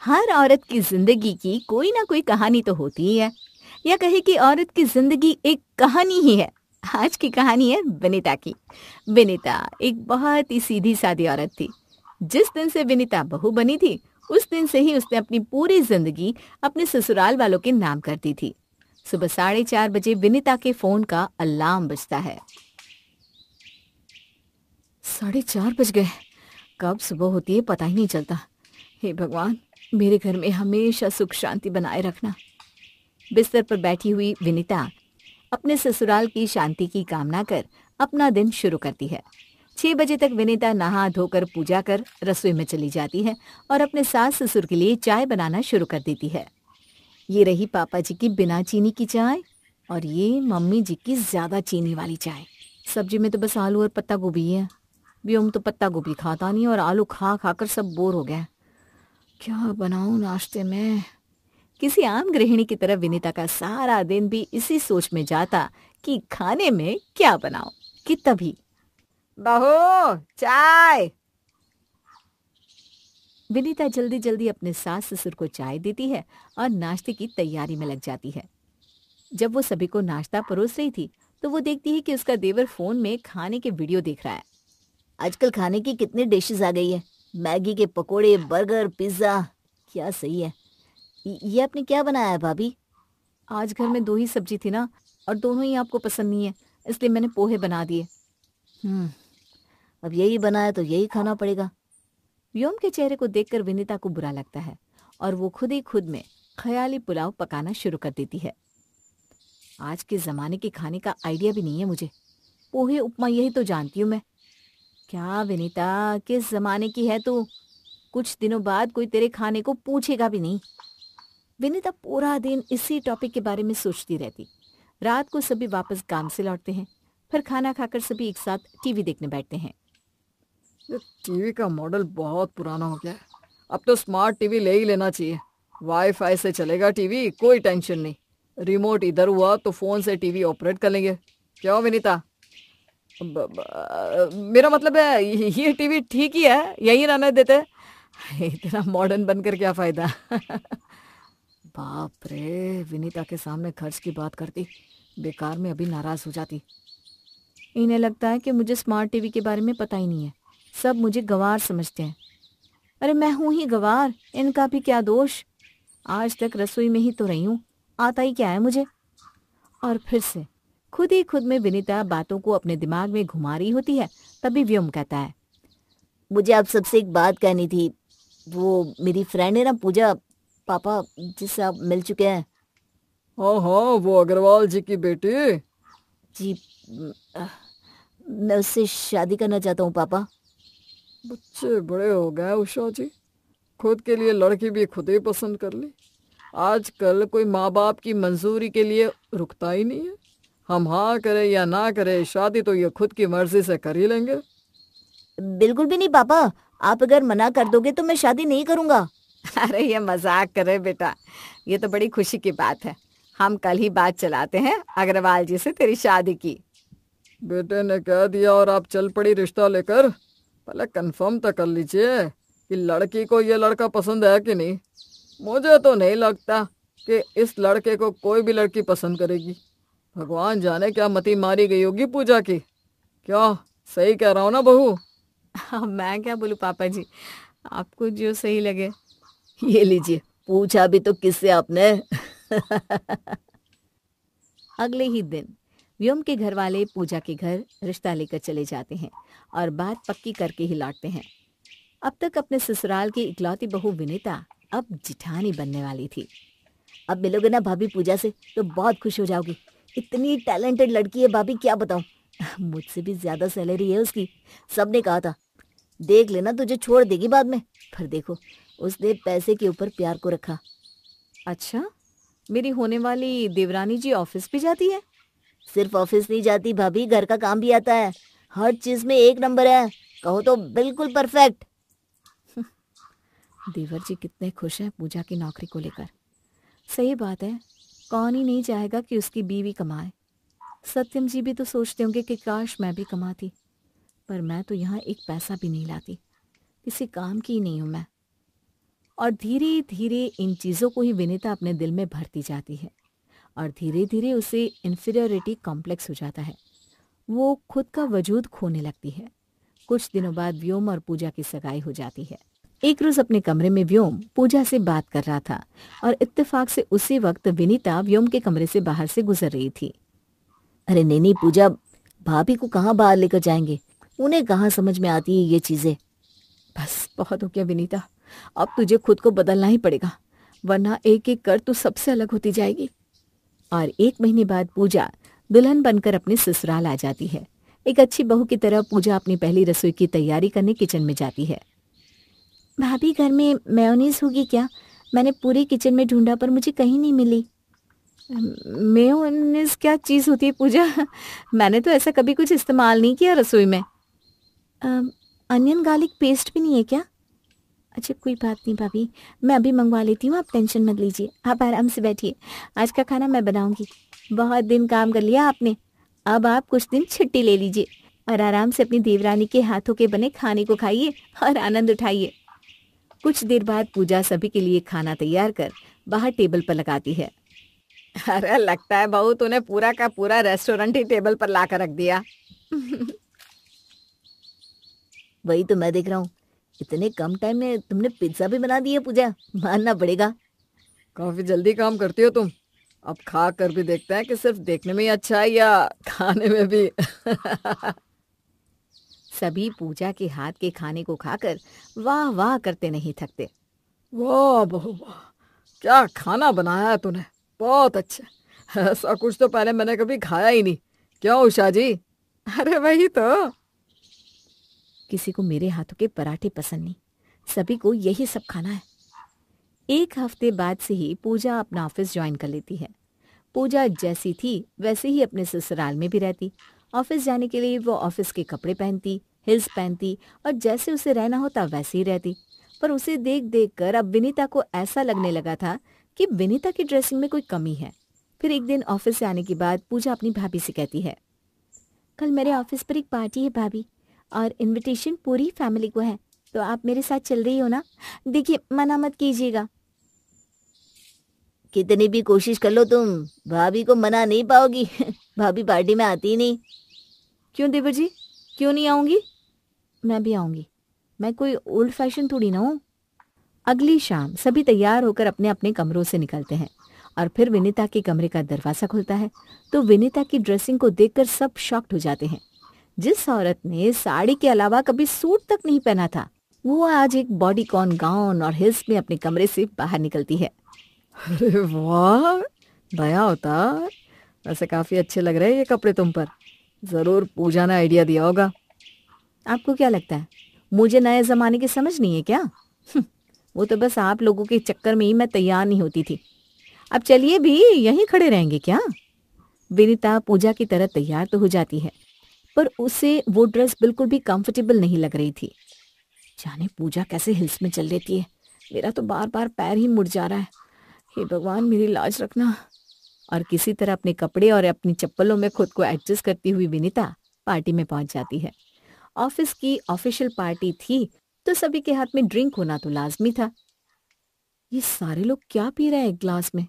हर औरत की जिंदगी की कोई ना कोई कहानी तो होती ही है, या कहे कि औरत की जिंदगी एक कहानी ही है। आज की कहानी है विनीता की। विनीता एक बहुत ही सीधी सादी औरत थी। जिस दिन से विनीता बहू बनी थी, उस दिन से ही उसने अपनी पूरी जिंदगी अपने ससुराल वालों के नाम कर दी थी। सुबह 4:30 बजे विनीता के फोन का अलार्म बजता है। 4:30 बज गए। कब सुबह होती है पता ही नहीं चलता। हे भगवान, मेरे घर में हमेशा सुख शांति बनाए रखना। बिस्तर पर बैठी हुई विनीता अपने ससुराल की शांति की कामना कर अपना दिन शुरू करती है। 6 बजे तक विनीता नहा धोकर पूजा कर रसोई में चली जाती है और अपने सास ससुर के लिए चाय बनाना शुरू कर देती है। ये रही पापा जी की बिना चीनी की चाय, और ये मम्मी जी की ज्यादा चीनी वाली चाय। सब्जी में तो बस आलू और पत्ता गोभी है। व्योम तो पत्ता गोभी खाता नहीं और आलू खा खाकर सब बोर हो गया। क्या बनाऊं नाश्ते में? किसी आम गृहिणी की तरह विनीता का सारा दिन भी इसी सोच में जाता कि खाने में क्या बनाऊं। कि तभी बहू, चाय। विनीता जल्दी जल्दी अपने सास ससुर को चाय देती है और नाश्ते की तैयारी में लग जाती है। जब वो सभी को नाश्ता परोस रही थी, तो वो देखती है कि उसका देवर फोन में खाने के वीडियो देख रहा है। आजकल खाने की कितनी डिशेस आ गई है। मैगी के पकोड़े, बर्गर, पिज्जा। क्या सही है। ये आपने क्या बनाया है भाभी? आज घर में 2 ही सब्जी थी ना, और दोनों ही आपको पसंद नहीं है, इसलिए मैंने पोहे बना दिए। अब यही बनाया तो यही खाना पड़ेगा। व्योम के चेहरे को देखकर विनीता को बुरा लगता है और वो खुद ही खुद में ख्याली पुलाव पकाना शुरू कर देती है। आज के जमाने के खाने का आइडिया भी नहीं है मुझे। पोहे उपमा यही तो जानती हूँ मैं। क्या विनीता, किस जमाने की है तू? कुछ दिनों बाद कोई तेरे खाने को पूछेगा भी नहीं। विनीता पूरा दिन इसी टॉपिक के बारे में सोचती रहती। रात को सभी वापस काम से लौटते हैं, फिर खाना खाकर सभी एक साथ टीवी देखने बैठते हैं। ये टीवी का मॉडल बहुत पुराना हो गया है। अब तो स्मार्ट टीवी ले ही लेना चाहिए। वाईफाई से चलेगा टीवी, कोई टेंशन नहीं। रिमोट इधर हुआ तो फोन से टीवी ऑपरेट कर लेंगे। क्या हो विनीता? मेरा मतलब है ये टीवी ठीक ही है, यही रहने देते। इतना मॉडर्न बनकर क्या फायदा? बाप रे, विनीता के सामने खर्च की बात करती, बेकार में अभी नाराज हो जाती। इन्हें लगता है कि मुझे स्मार्ट टीवी के बारे में पता ही नहीं है। सब मुझे गंवार समझते हैं। अरे मैं हूं ही गंवार, इनका भी क्या दोष। आज तक रसोई में ही तो रही हूँ, आता ही क्या है मुझे। और फिर से खुद ही खुद में विनीता बातों को अपने दिमाग में घुमा रही होती है। तभी व्योम कहता है, मुझे आप सबसे एक बात कहनी थी। वो मेरी फ्रेंड है ना पूजा, पापा जिससे आप मिल चुके हैं। हाँ हाँ, वो अग्रवाल जी की बेटी। जी, मैं उससे शादी करना चाहता हूँ पापा। बच्चे बड़े हो गए उषा जी, खुद के लिए लड़की भी खुद ही पसंद कर ली। आजकल कोई माँ बाप की मंजूरी के लिए रुकता ही नहीं है। हम हाँ करे या ना करे, शादी तो ये खुद की मर्जी से कर ही लेंगे। बिल्कुल भी नहीं पापा, आप अगर मना कर दोगे तो मैं शादी नहीं करूंगा। अरे ये मजाक कर रहे बेटा, ये तो बड़ी खुशी की बात है। हम कल ही बात चलाते हैं अग्रवाल जी से तेरी शादी की। बेटे ने कह दिया और आप चल पड़ी रिश्ता लेकर। पहले कंफर्म तो कर लीजिए कि लड़की को ये लड़का पसंद है कि नहीं। मुझे तो नहीं लगता कि इस लड़के को कोई भी लड़की पसंद करेगी। भगवान जाने क्या मति मारी गई होगी पूजा की। क्या सही कह रहा हूँ ना बहू? हाँ, मैं क्या बोलूं पापा जी, आपको जो सही लगे। ये लीजिए, पूछा भी तो किससे आपने। अगले ही दिन व्योम के घर वाले पूजा के घर रिश्ता लेकर चले जाते हैं और बात पक्की करके ही लौटते हैं। अब तक अपने ससुराल की इकलौती बहू विनीता अब जिठानी बनने वाली थी। अब मिलोगे ना भाभी पूजा से तो बहुत खुश हो जाओगी। इतनी टैलेंटेड लड़की है भाभी, क्या बताऊं। मुझसे भी ज्यादा सैलरी है उसकी। सबने कहा था देख लेना तुझे छोड़ देगी बाद में, पर देखो उसने पैसे के ऊपर प्यार को रखा। अच्छा, मेरी होने वाली देवरानी जी ऑफिस भी जाती है? सिर्फ ऑफिस नहीं जाती भाभी, घर का काम भी आता है। हर चीज में एक नंबर है, कहो तो बिल्कुल परफेक्ट। देवर जी कितने खुश हैं पूजा की नौकरी को लेकर। सही बात है, कौन ही नहीं चाहेगा कि उसकी बीवी कमाए। सत्यम जी भी तो सोचते होंगे कि काश मैं भी कमाती, पर मैं तो यहाँ एक पैसा भी नहीं लाती, किसी काम की ही नहीं हूं मैं। और धीरे धीरे इन चीज़ों को ही विनीता अपने दिल में भरती जाती है और धीरे धीरे उसे इन्फीरियरिटी कॉम्प्लेक्स हो जाता है। वो खुद का वजूद खोने लगती है। कुछ दिनों बाद व्योम और पूजा की सगाई हो जाती है। एक रोज अपने कमरे में व्योम पूजा से बात कर रहा था और इत्तेफाक से उसी वक्त विनीता व्योम के कमरे से बाहर से गुजर रही थी। अरे नहीं पूजा, भाभी को कहाँ बाहर लेकर जाएंगे, उन्हें कहाँ समझ में आती है ये चीजें। बस बहुत हो गया विनीता, अब तुझे खुद को बदलना ही पड़ेगा, वरना एक एक कर तू सबसे अलग होती जाएगी। और 1 महीने बाद पूजा दुल्हन बनकर अपने ससुराल आ जाती है। एक अच्छी बहू की तरह पूजा अपनी पहली रसोई की तैयारी करने किचन में जाती है। भाभी घर में मेयोनीज होगी क्या? मैंने पूरे किचन में ढूंढा पर मुझे कहीं नहीं मिली। मेयोनीज क्या चीज़ होती है पूजा? मैंने तो ऐसा कभी कुछ इस्तेमाल नहीं किया रसोई में। अनियन गार्लिक पेस्ट भी नहीं है क्या? अच्छा कोई बात नहीं भाभी, मैं अभी मंगवा लेती हूँ, आप टेंशन मत लीजिए, आप आराम से बैठिए, आज का खाना मैं बनाऊंगी। बहुत दिन काम कर लिया आपने, अब आप कुछ दिन छुट्टी ले लीजिए और आराम से अपनी देवरानी के हाथों के बने खाने को खाइए और आनंद उठाइए। कुछ देर बाद पूजा सभी के लिए खाना तैयार कर बाहर टेबल पर लगाती है। अरे लगता है बहू तूने पूरा का पूरा रेस्टोरेंट ही टेबल पर ला कर रख दिया। वही तो मैं देख रहा हूँ, इतने कम टाइम में तुमने पिज्जा भी बना दिया पूजा, मानना पड़ेगा। काफी जल्दी काम करती हो तुम। अब खा कर भी देखते हैं कि सिर्फ देखने में ही अच्छा है या खाने में भी। सभी पूजा के हाथ के खाने को खाकर वाह वाह करते नहीं थकते। वाह बहू वाह, क्या खाना बनाया है तूने, बहुत अच्छा। ऐसा कुछ तो पहले मैंने कभी खाया ही नहीं। क्या उषा जी? अरे वही तो। किसी को मेरे हाथों के पराठे पसंद नहीं, सभी को यही सब खाना है। 1 हफ्ते बाद से ही पूजा अपना ऑफिस ज्वाइन कर लेती है। पूजा जैसी थी वैसे ही अपने ससुराल में भी रहती। ऑफिस जाने के लिए वो ऑफिस के कपड़े पहनती, हिल्स पहनती और जैसे उसे रहना होता वैसे ही रहती। पर उसे देख देख कर अब विनीता को ऐसा लगने लगा था कि विनीता की ड्रेसिंग में कोई कमी है। फिर एक दिन ऑफिस से आने के बाद पूजा अपनी भाभी से कहती है, कल मेरे ऑफिस पर एक पार्टी है भाभी, और इनविटेशन पूरी फैमिली को है, तो आप मेरे साथ चल रही हो ना? देखिए मना मत कीजिएगा। कितनी भी कोशिश कर लो तुम, भाभी को मना नहीं पाओगी। भाभी पार्टी में आती ही नहीं। क्यों देवर जी, क्यों नहीं आऊंगी? मैं भी आऊंगी, मैं कोई ओल्ड फैशन थोड़ी ना हूँ। अगली शाम सभी तैयार होकर अपने अपने कमरों से निकलते हैं और फिर विनीता के कमरे का दरवाजा खुलता है तो विनीता की ड्रेसिंग को देखकर सब शॉक्ड हो जाते हैं। जिस औरत ने साड़ी के अलावा कभी सूट तक नहीं पहना था, वो आज एक बॉडीकॉन गाउन और हिल्स में अपने कमरे से बाहर निकलती है। अरे वाह, नया अवतार। वैसे काफी अच्छे लग रहे हैं ये कपड़े तुम पर। जरूर पूजा ने आइडिया दिया होगा। आपको क्या लगता है मुझे नए जमाने की समझ नहीं है क्या? वो तो बस आप लोगों के चक्कर में ही मैं तैयार नहीं होती थी। अब चलिए भी, यहीं खड़े रहेंगे क्या? विनीता पूजा की तरह तैयार तो हो जाती है पर उसे वो ड्रेस बिल्कुल भी कंफर्टेबल नहीं लग रही थी। जाने पूजा कैसे हिल्स में चल लेती है, मेरा तो बार बार पैर ही मुड़ जा रहा है। हे भगवान मेरी लाज रखना। और किसी तरह अपने कपड़े और अपनी चप्पलों में खुद को एडजस्ट करती हुई विनीता पार्टी में पहुंच जाती है। ऑफिस की ऑफिशियल पार्टी थी तो सभी के हाथ में ड्रिंक होना तो लाजमी था। ये सारे लोग क्या पी रहे हैं एक ग्लास में?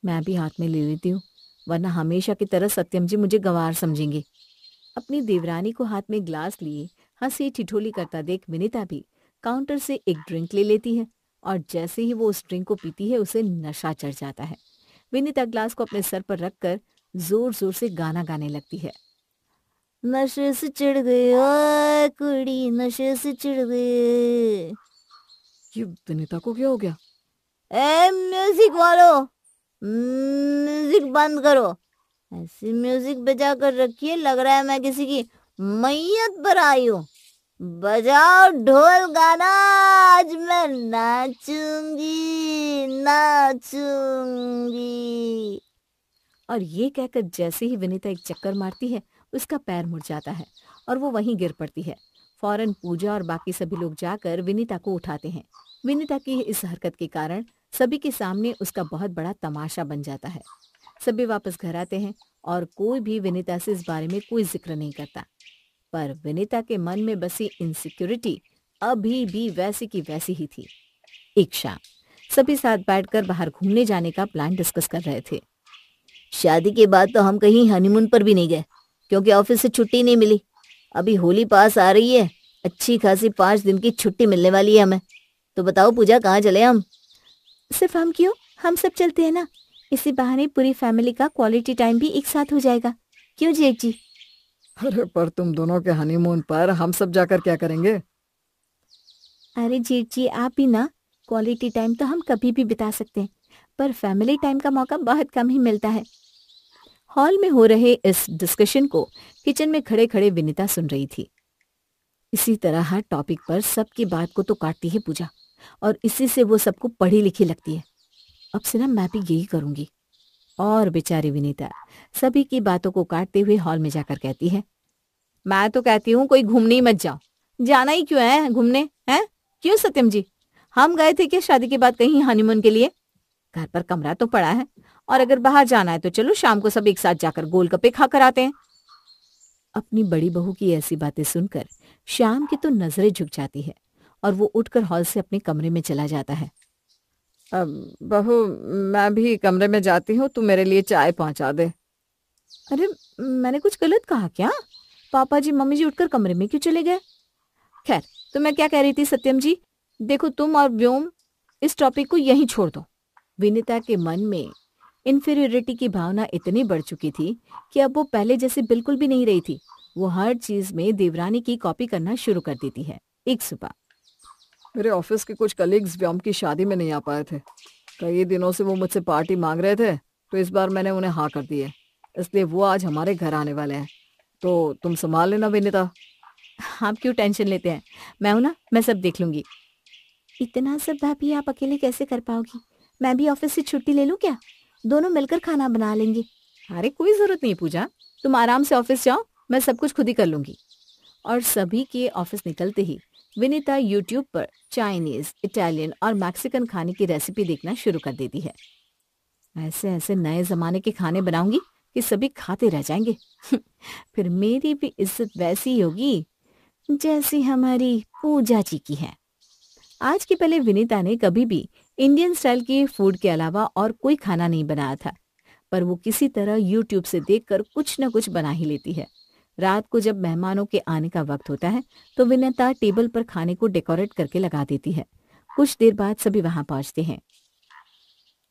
मैं भी हाथ में ले लेती हूँ, वरना हमेशा की तरह सत्यम जी मुझे गंवार समझेंगे। अपनी देवरानी को हाथ में ग्लास लिए हंसी ठिठोली करता देख विनीता भी काउंटर से एक ड्रिंक ले लेती है और जैसे ही वो उस ड्रिंक को पीती है उसे नशा चढ़ जाता है। विनीता ग्लास को अपने सर पर रखकर जोर जोर से गाना गाने लगती है। नशे से चिढ़ गई ओए कुड़ी, नशे से चिढ़ गई। ये विनीता को क्या हो गया? ए म्यूजिक वालों, म्यूजिक बंद करो। ऐसी म्यूजिक बजा कर रखी है, लग रहा है मैं किसी की मैयत पर आई हूँ। बजाओ ढोल गाना, आज मैं नाचूंगी नाचूंगी। और ये कहकर जैसे ही विनीता एक चक्कर मारती है उसका पैर मुड़ जाता है और वो वहीं गिर पड़ती है। फौरन पूजा और बाकी सभी लोग जाकर विनीता को उठाते हैं। विनीता की इस हरकत के कारण सभी के सामने उसका बहुत बड़ा तमाशा बन जाता है। सभी वापस घर आते हैं और कोई भी विनीता से इस बारे में कोई जिक्र नहीं करता। पर विनीता के मन में बसी इनसिक्योरिटी अभी भी वैसी की वैसी ही थी। एक शाम सभी साथ बैठकर बाहर घूमने जाने का प्लान डिस्कस कर रहे थे। शादी के बाद तो हम कहीं हनीमून पर भी नहीं गए, क्योंकि ऑफिस से छुट्टी नहीं मिली। अभी होली पास आ रही है, अच्छी खासी 5 दिन की छुट्टी मिलने वाली है हमें। तो बताओ पूजा, कहाँ चले हम? सिर्फ हम क्यों, हम सब चलते हैं ना। इसी बहाने पूरी फैमिली का क्वालिटी टाइम भी एक साथ हो जाएगा। क्यों जेठ जी? अरे पर तुम दोनों के हनीमून पर हम सब जाकर क्या करेंगे? अरे जेठ जी, आप भी ना, क्वालिटी टाइम तो हम कभी भी बिता सकते हैं, पर फैमिली टाइम का मौका बहुत कम ही मिलता है। हॉल में हो रहे इस डिस्कशन को किचन में खड़े खड़े विनीता सुन रही थी। इसी तरह हर टॉपिक पर सबकी बात को तो काटती है पूजा, और इसी से वो सबको पढ़ी लिखी लगती है। अब से ना मैं भी यही करूंगी। और बेचारी विनीता सभी की बातों को काटते हुए हॉल में जाकर कहती है, मैं तो कहती हूँ कोई घूमने ही मत जाओ। जाना ही क्यों है घूमने, हैं? क्यों सत्यम जी, हम गए थे क्या शादी के बाद कहीं हनीमून के लिए? घर पर कमरा तो पड़ा है, और अगर बाहर जाना है तो चलो शाम को सब एक साथ जाकर गोलगप्पे खाकर आते हैं। अपनी बड़ी बहू की ऐसी बातें सुनकर श्याम की तो नजरें झुक जाती है और वो उठकर हॉल से अपने कमरे में चला जाता है। अब बहू, मैं भी कमरे में जाती हूँ, तू मेरे लिए चाय पहुंचा दे। अरे मैंने कुछ गलत कहा क्या? पापा जी मम्मी जी उठकर कमरे में क्यों चले गए? खैर, तो मैं क्या कह रही थी सत्यम जी, देखो तुम और व्योम इस टॉपिक को यहीं छोड़ दो। विनीता के मन में इन्फीरियरिटी की भावना इतनी बढ़ चुकी थी कि अब वो पहले जैसे बिल्कुल भी नहीं रही थी। वो हर चीज में देवरानी की कॉपी करना शुरू कर देती है। एक सुबह मेरे ऑफिस के कुछ कलीग्स व्योम की शादी में नहीं आ पाए थे। कई दिनों से वो मुझसे पार्टी मांग रहे थे, तो इस बार मैंने उन्हें हाँ कर दी है। इसलिए वो आज हमारे घर आने वाले हैं, तो तुम संभाल लेना विनीता। आप क्यों टेंशन लेते हैं, मैं हूं ना, मैं सब देख लूंगी। इतना सब भाभी आप अकेले कैसे कर पाओगी? मैं भी ऑफिस से छुट्टी ले लूं क्या? दोनों मिलकर खाना बना लेंगे। अरे कोई जरूरत नहीं पूजा, तुम आराम से ऑफिस जाओ, मैं सब कुछ खुद ही कर लूंगी। और सभी के ऑफिस निकलते ही विनीता यूट्यूब पर चाइनीज, इटालियन और मैक्सिकन खाने की रेसिपी देखना शुरू कर देती है। ऐसे ऐसे नए जमाने के खाने बनाऊंगी कि सभी खाते रह जाएंगे। फिर मेरी भी इज्जत वैसी ही होगी जैसी हमारी पूजा जी की है। आज के पहले विनीता ने कभी भी इंडियन स्टाइल के फूड के अलावा और कोई खाना नहीं बनाया था, पर वो किसी तरह यूट्यूब से देखकर कुछ न कुछ बना ही लेती है। रात को जब मेहमानों के आने का वक्त होता है तो विनीता टेबल पर खाने को डेकोरेट करके लगा देती है। कुछ देर बाद सभी वहां पहुंचते हैं।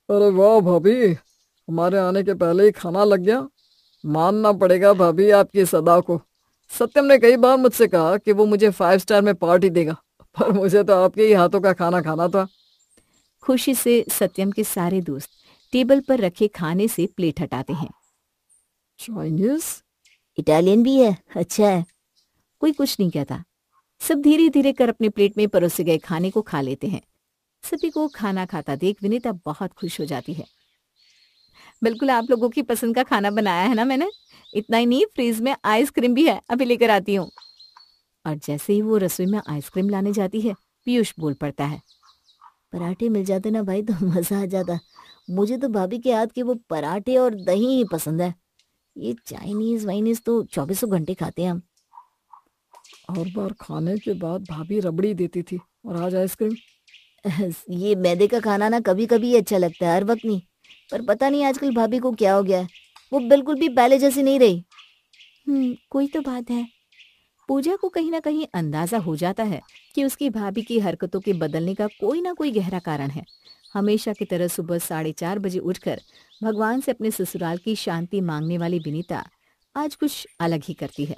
अरे वाह भाभी, हमारे आने के पहले ही खाना लग गया। मानना पड़ेगा भाभी आपकी सदा को। सत्यम ने कई बार मुझसे कहा कि वो मुझे 5 स्टार में पार्टी देगा, पर मुझे तो आपके ही हाथों का खाना खाना था। खुशी से सत्यम के सारे दोस्त टेबल पर रखे खाने से प्लेट हटाते हैं। चाइनीज, इटालियन भी है, अच्छा है। कोई कुछ नहीं कहता। सब धीरे धीरे कर अपने प्लेट में परोसे गए खाने को खा लेते हैं। सभी को खाना खाता देख विनीता बहुत खुश हो जाती है। बिल्कुल आप लोगों की पसंद का खाना बनाया है ना मैंने। इतना ही नहीं, फ्रीज में आइसक्रीम भी है, अभी लेकर आती हूँ। और जैसे ही वो रसोई में आइसक्रीम लाने जाती है, पीयूष बोल पड़ता है, पराठे मिल जाते ना भाई तो मजा आ जाता। मुझे तो भाभी के हाथ के वो पराठे और दही ही पसंद है। ये चाइनीज वाइनीज तो 24 घंटे खाते हैं हम। हर बार खाने के बाद भाभी रबड़ी देती थी, और आज आइसक्रीम। ये मैदे का खाना ना कभी कभी अच्छा लगता है, हर वक्त नहीं। पर पता नहीं आजकल भाभी को क्या हो गया है, वो बिल्कुल भी पहले जैसी नहीं रही। कोई तो बात है। पूजा को कहीं ना कहीं अंदाजा हो जाता है कि उसकी भाभी की हरकतों के बदलने का कोई ना कोई गहरा कारण है। हमेशा की तरह सुबह 4:30 बजे उठकर भगवान से अपने ससुराल की शांति मांगने वाली विनीता आज कुछ अलग ही करती है।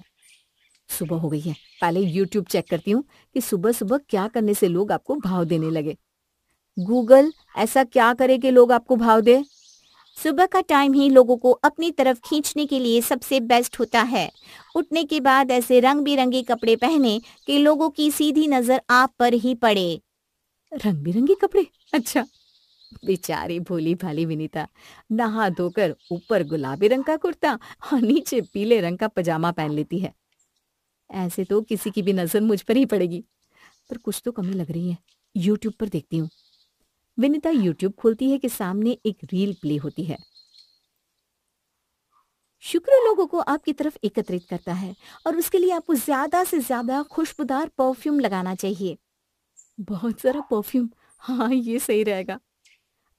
सुबह हो गई है, पहले यूट्यूब चेक करती हूँ कि सुबह सुबह क्या करने से लोग आपको भाव देने लगे। गूगल, ऐसा क्या करे कि लोग आपको भाव दे? सुबह का टाइम ही लोगों को अपनी तरफ खींचने के लिए सबसे बेस्ट होता है। उठने के बाद ऐसे रंग बिरंगे कपड़े पहने कि लोगों की सीधी नजर आप पर ही पड़े। रंग बिरंगे कपड़े? अच्छा। बेचारी भोली भाली विनीता नहा धोकर ऊपर गुलाबी रंग का कुर्ता और नीचे पीले रंग का पजामा पहन लेती है। ऐसे तो किसी की भी नजर मुझ पर ही पड़ेगी, पर कुछ तो कमी लग रही है। यूट्यूब पर देखती हूँ। विनीता यूट्यूब खोलती है कि सामने एक रील प्ले होती है। शुक्र लोगों को आपकी तरफ एकत्रित करता है और उसके लिए आपको ज्यादा से ज्यादा खुशबूदार परफ्यूम लगाना चाहिए। बहुत सारा परफ्यूम, हाँ, ये सही रहेगा।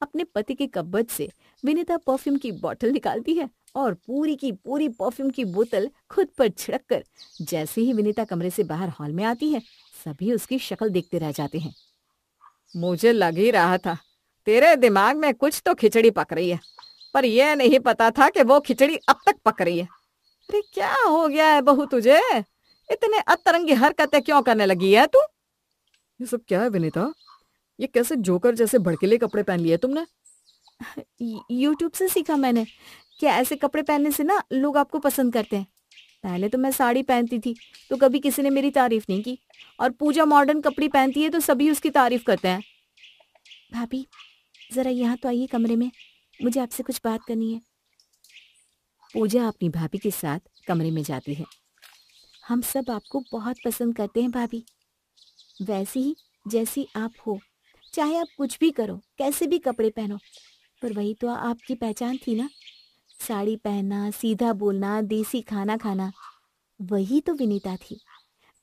अपने पति के कपबोर्ड से विनीता परफ्यूम की बोतल निकालती है और पूरी की पूरी परफ्यूम की बोतल खुद पर छिड़क कर जैसे ही विनीता कमरे से बाहर हॉल में आती है, सभी उसकी शक्ल देखते रह जाते हैं। मुझे लग ही रहा था तेरे दिमाग में कुछ तो खिचड़ी पक रही है, पर यह नहीं पता था कि वो खिचड़ी अब तक पक रही है। अरे क्या हो गया है बहू तुझे? इतने अतरंगी हरकतें क्यों करने लगी है तू? ये सब क्या है विनीता? ये कैसे जोकर जैसे भड़कीले कपड़े पहन लिए तुमने? यूट्यूब से सीखा मैंने कि ऐसे कपड़े पहनने से ना लोग आपको पसंद करते हैं। पहले तो मैं साड़ी पहनती थी तो कभी किसी ने मेरी तारीफ नहीं की, और पूजा मॉडर्न कपड़े पहनती है तो सभी उसकी तारीफ करते हैं। भाभी जरा यहाँ तो आइए कमरे में, मुझे आपसे कुछ बात करनी है। पूजा अपनी भाभी के साथ कमरे में जाती है। हम सब आपको बहुत पसंद करते हैं भाभी, वैसी ही जैसी आप हो। चाहे आप कुछ भी करो, कैसे भी कपड़े पहनो, पर वही तो आपकी पहचान थी ना। साड़ी पहनना, सीधा बोलना, देसी खाना खाना, वही तो विनीता थी।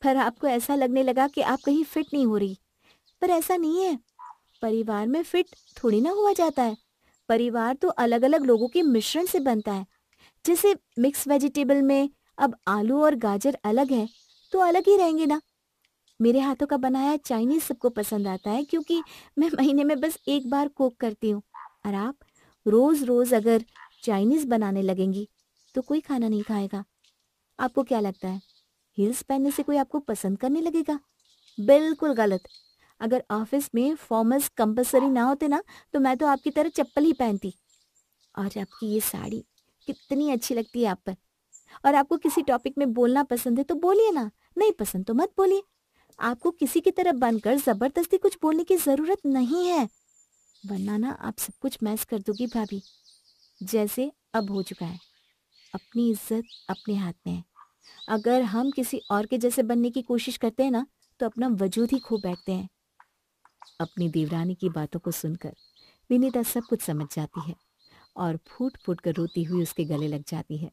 पर आपको ऐसा लगने लगा कि आप कहीं फिट नहीं हो रही, पर ऐसा नहीं है। परिवार में फिट थोड़ी ना हुआ जाता है। परिवार तो अलग अलग लोगों के मिश्रण से बनता है। जैसे मिक्स वेजिटेबल में अब आलू और गाजर अलग है तो अलग ही रहेंगे ना। मेरे हाथों का बनाया चाइनीज सबको पसंद आता है क्योंकि मैं महीने में बस एक बार कुक करती हूँ, और आप रोज रोज अगर चाइनीज बनाने लगेंगी तो कोई खाना नहीं खाएगा। आपको क्या लगता है हील्स पहनने से कोई आपको पसंद करने लगेगा? बिल्कुल गलत। अगर ऑफिस में फॉर्मल्स कंपलसरी ना होते ना तो मैं तो आपकी तरह चप्पल ही पहनती। और आपकी ये साड़ी कितनी अच्छी लगती है आप पर। और आपको किसी टॉपिक में बोलना पसंद है तो बोलिए ना, नहीं पसंद तो मत बोलिए। आपको किसी की तरफ बनकर जबरदस्ती कुछ बोलने की जरूरत नहीं है, वरना ना आप सब कुछ मैस कर दोगी भाभी, जैसे अब हो चुका है। अपनी इज्जत अपने हाथ में है। अगर हम किसी और के जैसे बनने की कोशिश करते हैं ना तो अपना वजूद ही खो बैठते हैं। अपनी देवरानी की बातों को सुनकर विनीता सब कुछ समझ जाती है और फूट फूट कर रोती हुई उसके गले लग जाती है।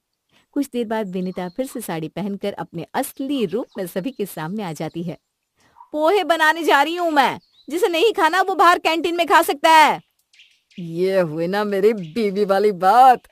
कुछ देर बाद विनीता फिर से साड़ी पहनकर अपने असली रूप में सभी के सामने आ जाती है। पोहे बनाने जा रही हूँ मैं, जिसे नहीं खाना वो बाहर कैंटीन में खा सकता है। ये हुई ना मेरी बीवी वाली बात।